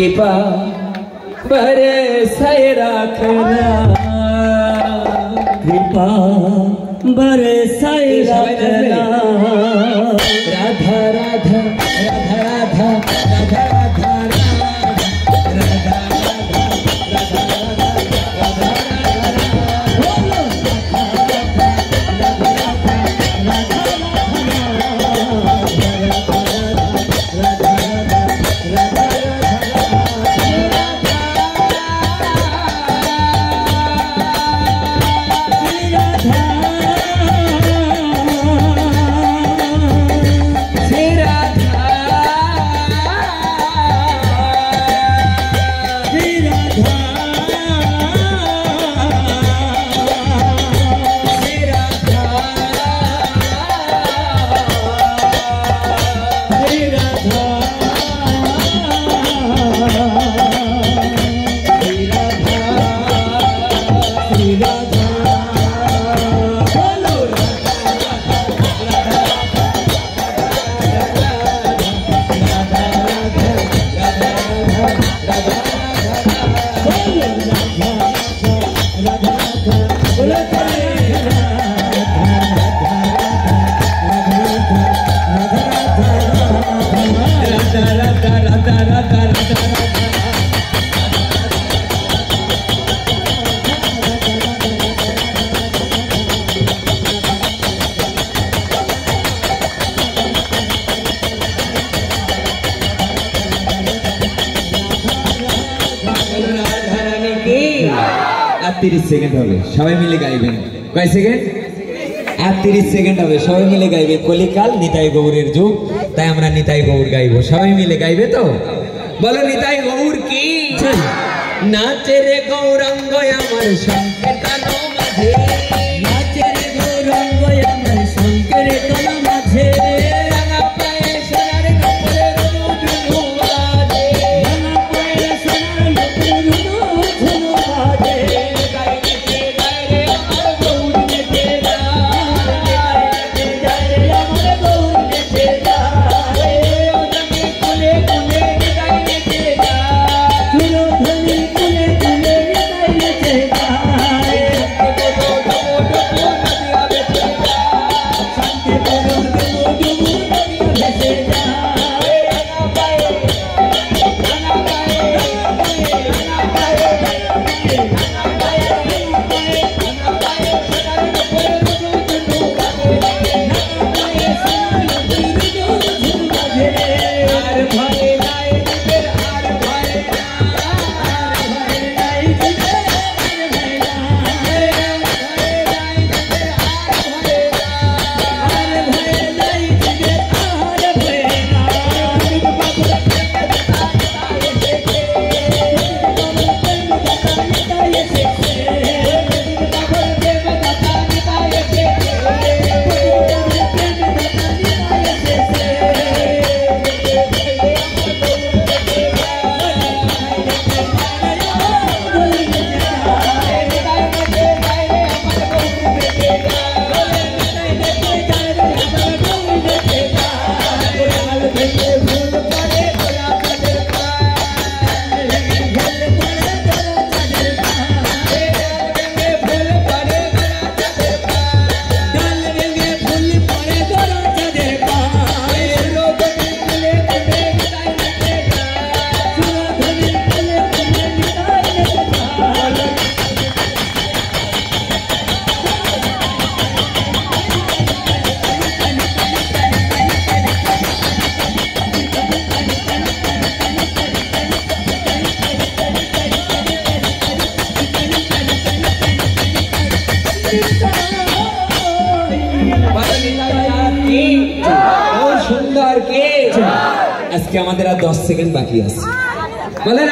कृपा बरसाए रखना कृपा बरसाए रखना राधा राधा राधा राधा राधा तीस सेकेंड হবে সবাই মিলে গাইবেন কয় সেকেন্ড 30 সেকেন্ড হবে সবাই মিলে গাইবে কলিকাল নিতাই গৌরের যুগ তাই আমরা নিতাই গৌর গাইবো সবাই মিলে গাইবে তো বলো নিতাই গৌর কি নাচে রে গৌরাঙ্গ আমার সংকীর্তন মাঝে নাচে রে গৌরাঙ্গ আমার সংকীর্তন মাঝে রাঙা পায়ে সোনার কাপড়ে রুনু বাজে রাঙা পায়ে সোনার কাপড়ে রুনু বাজে সুন্দর কে আজকে আমাদের আর 10 সেকেন্ড বাকি আছে বলে